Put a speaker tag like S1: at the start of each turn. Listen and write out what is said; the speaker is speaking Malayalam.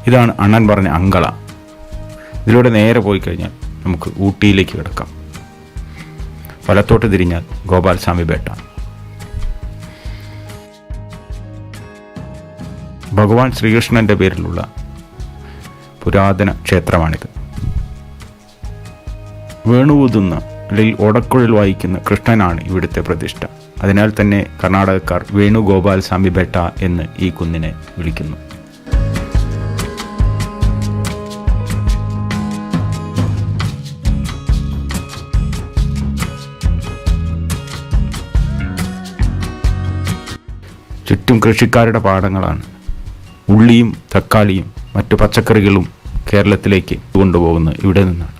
S1: ഇതാണ് അണ്ണൻ പറഞ്ഞ അങ്കള. ഇതിലൂടെ നേരെ പോയി കഴിഞ്ഞാൽ നമുക്ക് ഊട്ടിയിലേക്ക് കിടക്കാം. വലത്തോട്ട് തിരിഞ്ഞാൽ ഗോപാൽസ്വാമി ബേട്ട. ഭഗവാൻ ശ്രീകൃഷ്ണൻ്റെ പേരിലുള്ള പുരാതന ക്ഷേത്രമാണിത്. വേണുവൂതുന്ന അല്ലെങ്കിൽ ഓടക്കുഴൽ വായിക്കുന്ന കൃഷ്ണനാണ് ഇവിടുത്തെ പ്രതിഷ്ഠ. അതിനാൽ തന്നെ കർണാടകക്കാർ വേണുഗോപാൽസ്വാമി ബേട്ട എന്ന് ഈ കുന്നിനെ വിളിക്കുന്നു. ചുറ്റും കൃഷിക്കാരുടെ പാടങ്ങളാണ്. ഉള്ളിയും തക്കാളിയും മറ്റു പച്ചക്കറികളും കേരളത്തിലേക്ക് കൊണ്ടുപോകുന്നത് ഇവിടെ നിന്നാണ്.